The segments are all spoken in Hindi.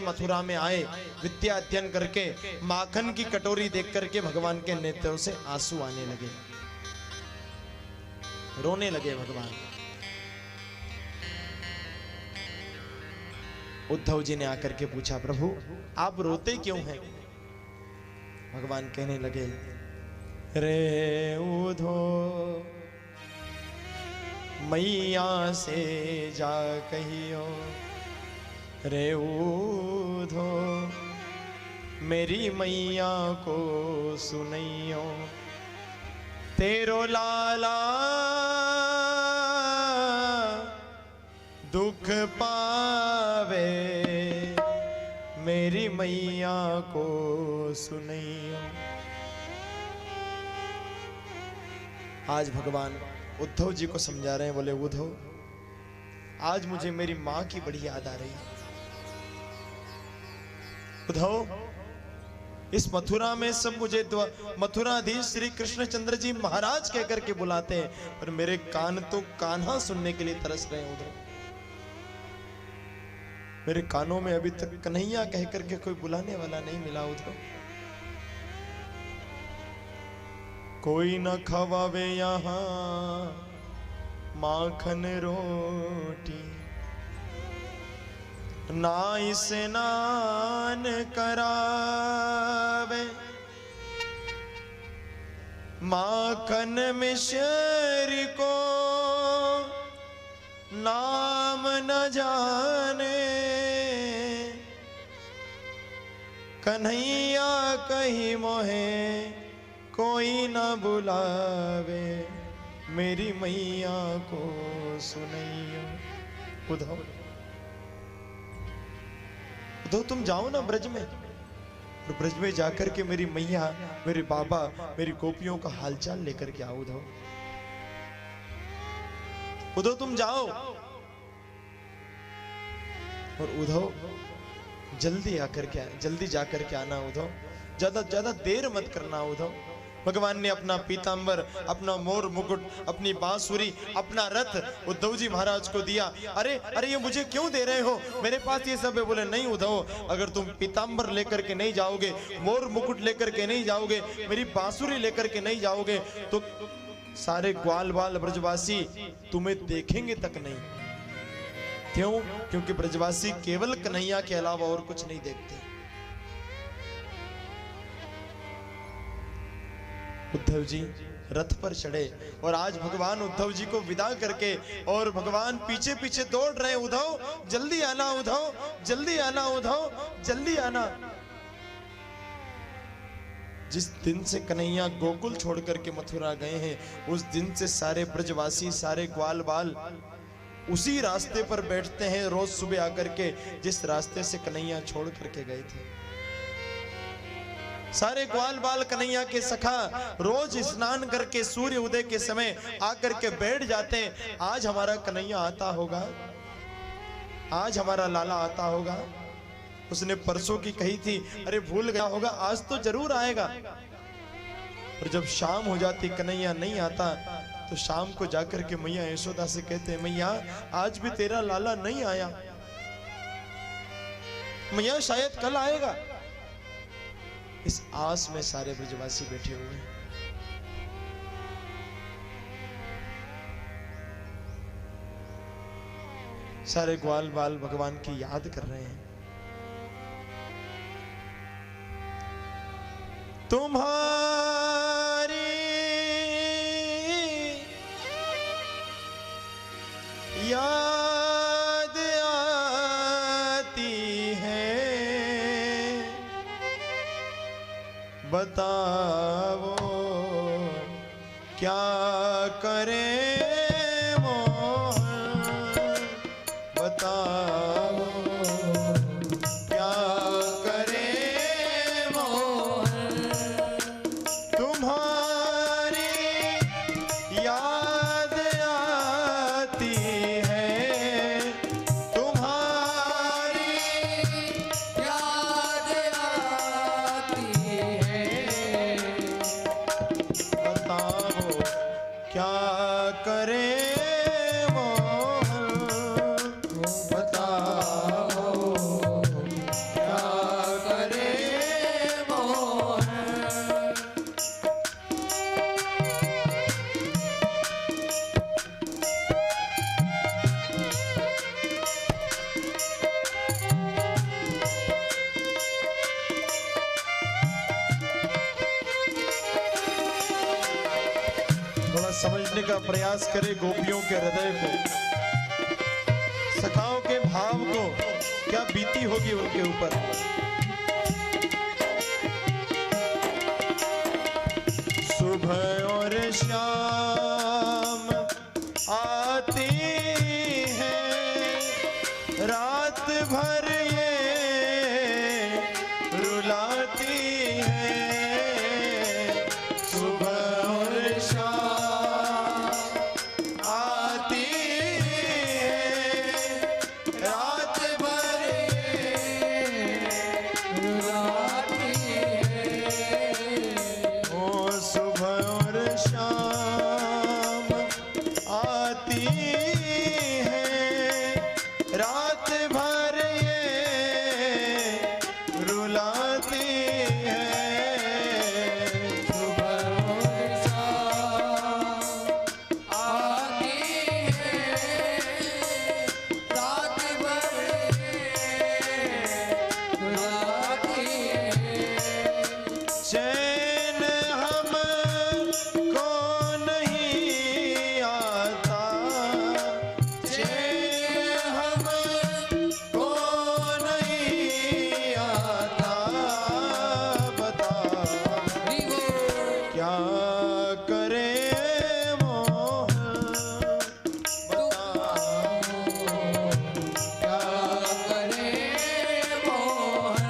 मथुरा में आए, विद्या अध्ययन करके माखन की कटोरी देख करके भगवान के नेत्रों से आंसू आने लगे, रोने लगे भगवान। उद्धव जी ने आकर के पूछा, प्रभु आप रोते क्यों हैं? भगवान कहने लगे, रे उद्धव मैया से जा कहियो, रे उद्धव मेरी मैया को सुनइयो, तेरो लाला दुख पावे, मेरी मैया को सुनइयो। आज भगवान उद्धव जी को समझा रहे हैं, बोले उद्धव आज मुझे मेरी मां की बड़ी याद आ रही है। उद्धव इस मथुरा में सब मुझे मथुराधीश श्री कृष्णचंद्र जी महाराज कहकर के बुलाते हैं, पर मेरे कान तो कान्हा सुनने के लिए तरस रहे हैं। उद्धव मेरे कानों में अभी तक कन्हैया कहकर के कोई बुलाने वाला नहीं मिला। उद्धव कोई न खवावे यहाँ माखन रोटी, ना स्नान करावे, माखन मिश्री को नाम न जाने, कन्हैया कहीं मोहे कोई न बुलावे, मेरी मैया को सुनइयो। उद्धव उद्धव तुम जाओ ना ब्रज में, और ब्रज में जाकर के मेरी मैया, मेरे बाबा, मेरी गोपियों का हालचाल लेकर के आओ। उद्धव उद्धव तुम जाओ, और उद्धव जल्दी आकर के, जल्दी जाकर के आना। उद्धव ज्यादा देर मत करना। उद्धव भगवान ने अपना पीतांबर, अपना मोर मुकुट, अपनी बांसुरी, अपना रथ उद्धव जी महाराज को दिया। अरे अरे ये मुझे क्यों दे रहे हो, मेरे पास ये सब है। बोले नहीं उद्धव, अगर तुम पीतांबर लेकर के नहीं जाओगे, मोर मुकुट लेकर के नहीं जाओगे, मेरी बांसुरी लेकर के नहीं जाओगे, तो सारे ग्वाल बाल ब्रजवासी तुम्हें देखेंगे तक नहीं। क्यों? क्योंकि ब्रजवासी केवल कन्हैया के अलावा और कुछ नहीं देखते। उद्धव जी रथ पर चढ़े, और आज भगवान उद्धव जी को विदा करके और भगवान पीछे पीछे दौड़ रहे। उद्धव जल्दी आना, उद्धव जल्दी आना, उद्धव जल्दी आना। जिस दिन से कन्हैया गोकुल छोड़ करके मथुरा गए हैं, उस दिन से सारे ब्रजवासी, सारे ग्वाल बाल उसी रास्ते पर बैठते हैं रोज सुबह आकर के, जिस रास्ते से कन्हैया छोड़ करके गए थे। सारे ग्वाल बाल कन्हैया के सखा रोज स्नान करके सूर्य उदय के समय आकर के बैठ जाते हैं। आज हमारा कन्हैया आता होगा, आज हमारा लाला आता होगा। उसने परसों की कही थी, अरे भूल गया होगा, आज तो जरूर आएगा। और जब शाम हो जाती, कन्हैया नहीं आता, तो शाम को जाकर के मैया यशोदा से कहते हैं, मैया आज भी तेरा लाला नहीं आया, मैया शायद कल आएगा। इस आस में सारे ब्रजवासी बैठे हुए हैं। सारे ग्वाल बाल भगवान की याद कर रहे हैं। तुम्हारी याद आती है, बताओ क्या करें मोहन, बताओ क्या करें मोहन। तुम्हारी याद आती है, तुम्हारी याद आती है, बताओ क्या कर समझने का प्रयास करे गोपियों के हृदय को, सखाओं के भाव को, क्या बीती होगी उनके ऊपर। सुबह और शाम आती है, रात भर ये रुलाती है। सुबह और शाम आती है, रात भर ये रुलाती है। ओ सुबह और शाम आती है, रात भर ये रुलाती है। चैन हमको नहीं आता, चैन हमको नहीं आता। बता क्या करे मोहन, बता क्या करे मोहन।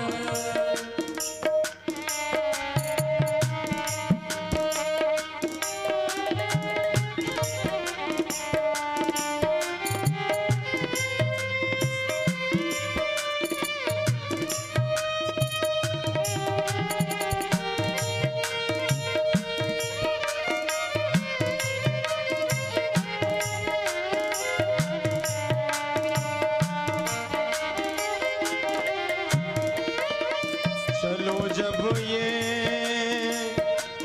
चलो जब ये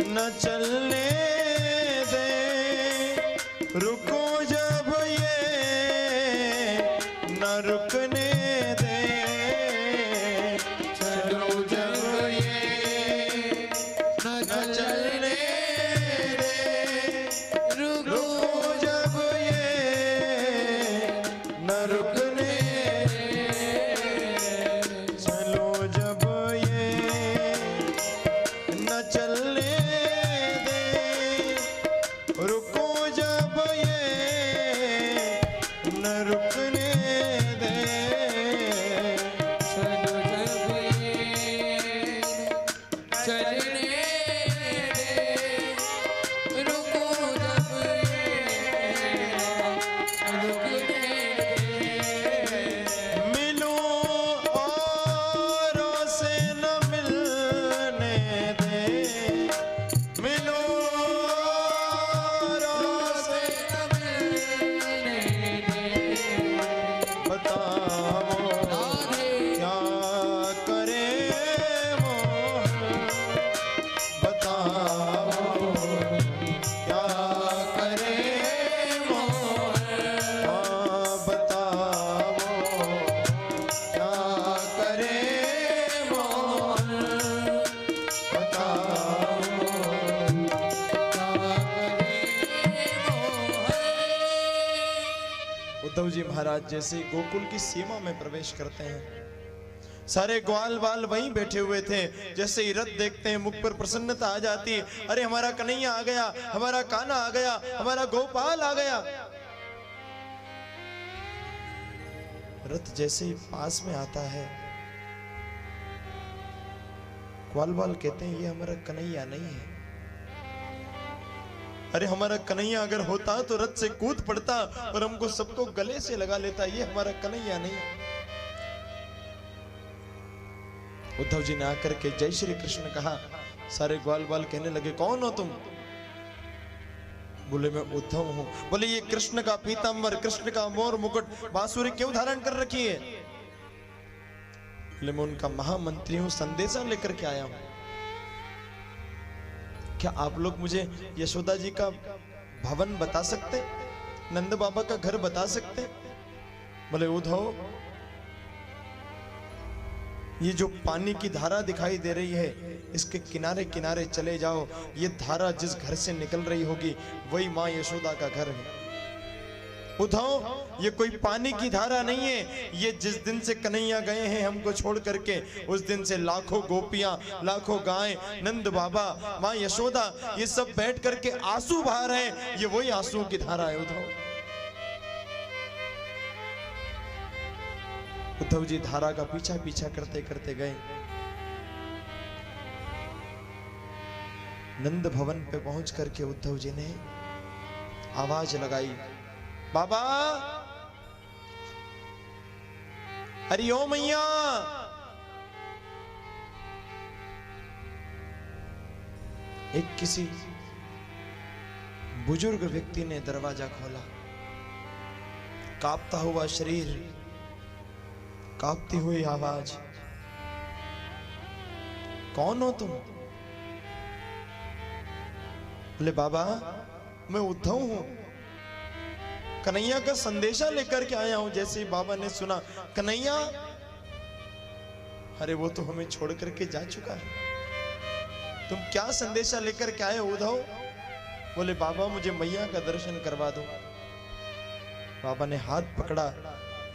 न चलने दे, रुको जब ये न रुकने दे। चलो जब ये न चलने दे, रुको जब ये न रुकने दे। चलो जब ये न चलने दे, रुको जब ये न रुकने दे। चलो जब ये चलने दे, रुको जब ये रुकने दे। मिलो औरों से न मिलने दे, मिलो औरों से न मिलने दे। बताओ क्या करे मोहन, बताओ क्या करे मोहन। हाँ बताओ क्या करे मोहन, बताओ उद्धव जी महाराज जैसे गोकुल की सीमा में प्रवेश करते हैं, सारे ग्वाल बाल वहीं बैठे हुए थे। जैसे ही रथ देखते हैं मुख पर प्रसन्नता आ जाती है। अरे हमारा कन्हैया आ गया, हमारा कान्हा आ गया, हमारा गोपाल आ गया। रथ जैसे ही पास में आता है, ग्वाल बाल कहते हैं ये हमारा कन्हैया नहीं है। अरे हमारा कन्हैया अगर होता तो रथ से कूद पड़ता और हमको सबको गले से लगा लेता। ये हमारा कन्हैया नहीं है। उद्धव जी ने आकर के जय श्री कृष्ण कहा। सारे ग्वाल बाल कहने लगे कौन हो तुम? बोले मैं उद्धव हूं। बोले ये कृष्ण का पीतांबर, कृष्ण का मोर मुकुट, बांसुरी क्यों धारण कर रखी है? बोले मैं उनका महामंत्री हूं, संदेशा लेकर के आया हूं। क्या आप लोग मुझे यशोदा जी का भवन बता सकते, नंद बाबा का घर बता सकते? बोले उद्धव ये जो पानी की धारा दिखाई दे रही है, इसके किनारे किनारे चले जाओ, ये धारा जिस घर से निकल रही होगी वही माँ यशोदा का घर है। उद्धव, ये कोई पानी की धारा नहीं है, ये जिस दिन से कन्हैया गए हैं हमको छोड़ करके, उस दिन से लाखों गोपियां, लाखों गायें, नंद बाबा, माँ यशोदा, ये सब बैठ करके आंसू बहा रहे हैं, ये वही आंसुओं की धारा है। उद्धव जी धारा का पीछा पीछा करते करते गए, नंद भवन पे पहुंच करके उद्धव जी ने आवाज लगाई, बाबा, हरि ओम मैया। एक किसी बुजुर्ग व्यक्ति ने दरवाजा खोला, कांपता हुआ शरीर, कांपती हुई आवाज, कौन हो तुम? बोले बाबा, मैं उद्धव हूं, कन्हैया का संदेशा लेकर के आया हूं। जैसे ही बाबा ने सुना कन्हैया, अरे वो तो हमें छोड़ करके जा चुका है, तुम क्या संदेशा लेकर के आए उद्धव? बोले बाबा, मुझे मैया का दर्शन करवा दो। बाबा ने हाथ पकड़ा,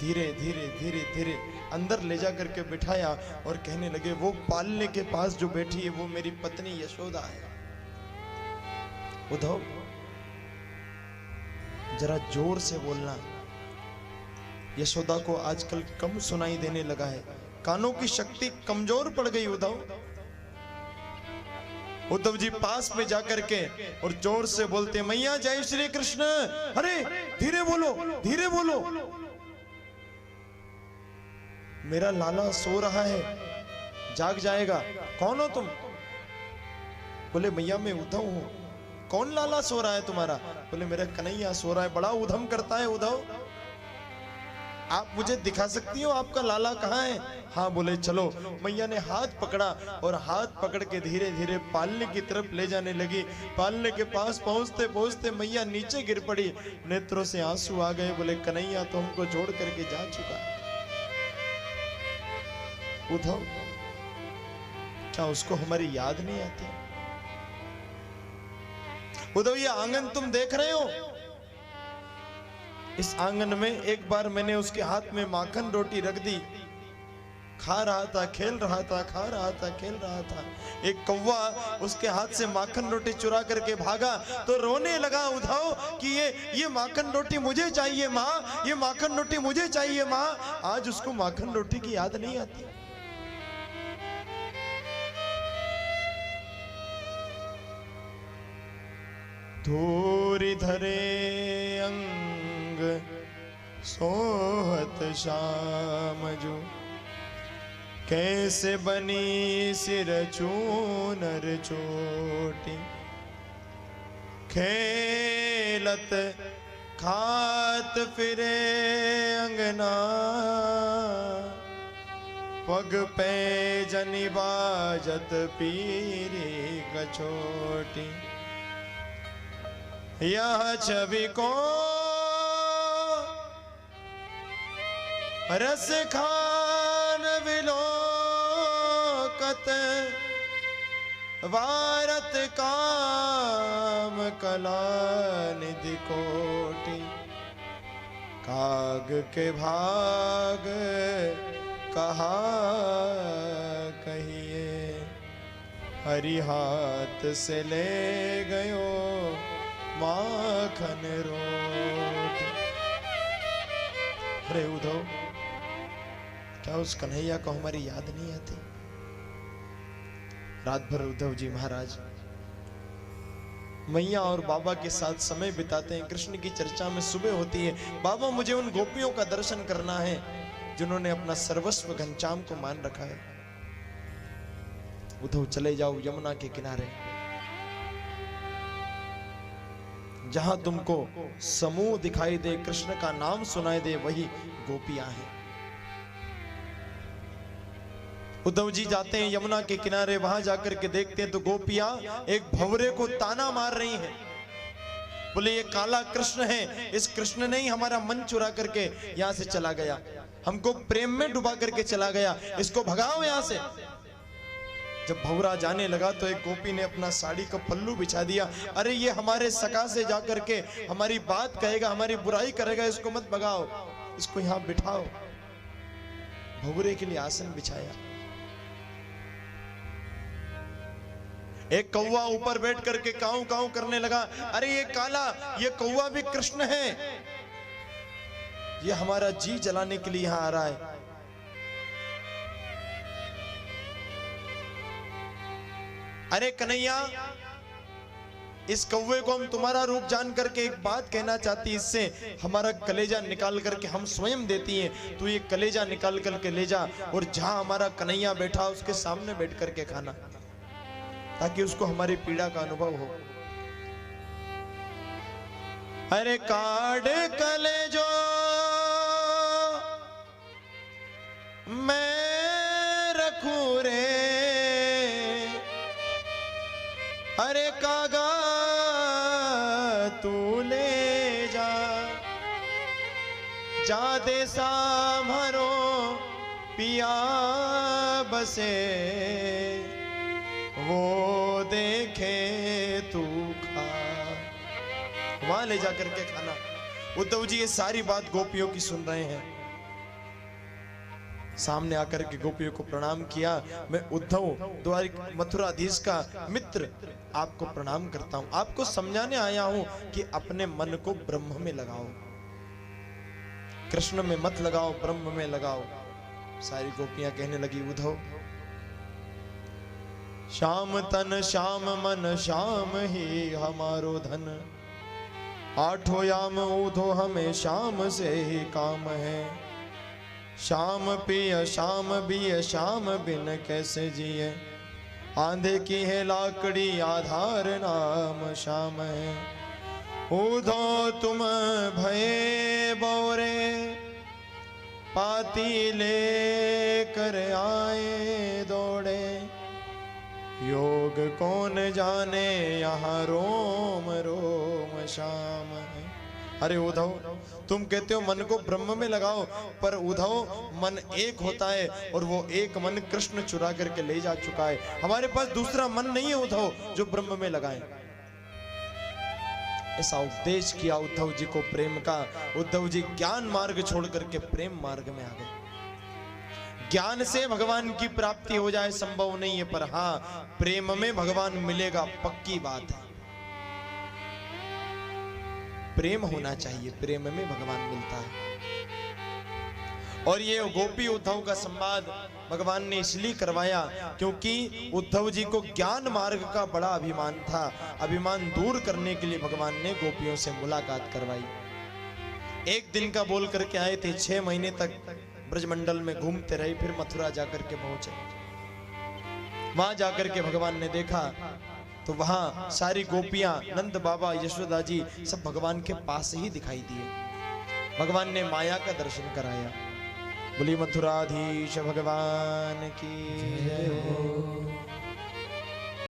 धीरे धीरे धीरे धीरे अंदर ले जा करके बिठाया और कहने लगे, वो पालने के पास जो बैठी है वो मेरी पत्नी यशोदा है। उद्धव, जरा जोर से बोलना, यशोदा को आजकल कम सुनाई देने लगा है, कानों की शक्ति कमजोर पड़ गई। उद्धव जी पास में जाकर के और जोर से बोलते, मैया जय श्री कृष्ण। अरे धीरे बोलो, धीरे बोलो, मेरा लाला सो रहा है, जाग जाएगा। कौन हो तुम? बोले मैया मैं उद्धव हूं। कौन लाला सो रहा है तुम्हारा? बोले मेरा कन्हैया सो रहा है, बड़ा उधम करता है उद्धव। आप मुझे दिखा सकती हो आपका लाला कहाँ है? हाँ। बोले चलो। मैया ने हाथ पकड़ा और हाथ पकड़ के धीरे धीरे पालने की तरफ ले जाने लगी। पालने के पास पहुंचते पहुंचते मैया नीचे गिर पड़ी, नेत्रों से आंसू आ गए। बोले कन्हैया तो हमको छोड़ करके जा चुका है। उद्धव, क्या उसको हमारी याद नहीं आती? उद्धव, ये आंगन तुम देख रहे हो, इस आंगन में एक बार मैंने उसके हाथ में माखन रोटी रख दी, खा रहा था, खेल रहा था, खा रहा था, खेल रहा था। एक कौवा उसके हाथ से माखन रोटी चुरा करके भागा तो रोने लगा उद्धव कि ये माखन रोटी मुझे चाहिए माँ, ये माखन रोटी मुझे चाहिए माँ। आज उसको माखन रोटी की याद नहीं आती। धूरी धरे अंग सोहत शाम जो, कैसे बनी सिर चूनर चोटी। खेलत खात फिरे अंगना, पग पे जनी बाजत पीरी कछोटी। यह छवि को रस खान विलोकत, वारत काम कला निधि कोटि। काग के भाग कहा कहिए, हरि हाथ से ले गयो माखन रोटी। अरे उद्धव, क्या उस कन्हैया को हमारी याद नहीं आती? रात भर उद्धव जी महाराज मैया और बाबा के साथ समय बिताते हैं। कृष्ण की चर्चा में सुबह होती है, बाबा मुझे उन गोपियों का दर्शन करना है जिन्होंने अपना सर्वस्व घनश्याम को मान रखा है। उद्धव चले जाओ यमुना के किनारे, जहां तुमको समूह दिखाई दे, कृष्ण का नाम सुनाई दे, वही गोपियां हैं। उद्धव जी जाते हैं यमुना के किनारे, वहां जाकर के देखते हैं तो गोपियां एक भंवरे को ताना मार रही हैं। बोले ये काला कृष्ण है, इस कृष्ण ने ही हमारा मन चुरा करके यहां से चला गया। हमको प्रेम में डुबा करके चला गया, इसको भगाओ यहां से। जब भौरा जाने लगा तो एक गोपी ने अपना साड़ी का पल्लू बिछा दिया। अरे ये हमारे सका से जाकर के हमारी बात कहेगा, हमारी बुराई करेगा, इसको मत भगाओ, इसको यहां बिठाओ। भौरे के लिए आसन बिछाया। एक कौवा ऊपर बैठ करके काऊ काऊ करने लगा। अरे ये काला, ये कौवा भी कृष्ण है, ये हमारा जी जलाने के लिए यहां आ रहा है। अरे कन्हैया, इस कौवे को हम तुम्हारा रूप जान करके एक बात कहना चाहती, इससे हमारा कलेजा निकाल करके हम स्वयं देती हैं, तू ये कलेजा निकाल करके ले जा और जहां हमारा कन्हैया बैठा उसके सामने बैठ करके खाना, ताकि उसको हमारी पीड़ा का अनुभव हो। अरे काट कलेजो मैं रखूं रे, अरे कागा तू ले जा, जा दे सामरो पिया बसे, वो देखे तू खा। वहां ले जाकर के खाना। उद्धव जी ये सारी बात गोपियों की सुन रहे हैं। सामने आकर के गोपियों को प्रणाम किया। मैं उद्धव द्वारिक मथुराधीश का मित्र आपको प्रणाम करता हूं, आपको समझाने आया हूं कि अपने मन को ब्रह्म में लगाओ, कृष्ण में मत लगाओ, ब्रह्म में लगाओ। सारी गोपियां कहने लगी, उद्धव श्याम तन श्याम मन श्याम ही हमारो धन, आठों याम उधो हमें श्याम से ही काम है, श्याम पिय श्याम बिय श्याम बिन कैसे जिए, आंधे की है लाकड़ी आधार नाम श्याम है, उधो तुम भये बौरे पाती ले कर आए दौड़े, योग कौन जाने यहाँ रोम रोम श्याम है। अरे उद्धव, तुम कहते हो मन को ब्रह्म में लगाओ, पर उद्धव मन एक होता है और वो एक मन कृष्ण चुरा करके ले जा चुका है। हमारे पास दूसरा मन नहीं है उद्धव जो ब्रह्म में लगाए। ऐसा उपदेश किया उद्धव जी को प्रेम का। उद्धव जी ज्ञान मार्ग छोड़ करके प्रेम मार्ग में आ गए। ज्ञान से भगवान की प्राप्ति हो जाए संभव नहीं है, पर हाँ प्रेम में भगवान मिलेगा, पक्की बात है। प्रेम होना चाहिए, प्रेम में भगवान मिलता है। और ये गोपी उद्धव का संवाद भगवान ने इसलिए करवाया क्योंकि उद्धव जी को ज्ञान मार्ग का बड़ा अभिमान था। अभिमान दूर करने के लिए भगवान ने गोपियों से मुलाकात करवाई। एक दिन का बोल करके आए थे, 6 महीने तक ब्रजमंडल में घूमते रहे, फिर मथुरा जाकर के पहुंचे। वहां जाकर के भगवान ने देखा तो वहां सारी गोपियां, नंद बाबा, यशोदा जी सब भगवान के पास ही दिखाई दिए। भगवान ने माया का दर्शन कराया। बोली मथुराधीश भगवान की जय हो।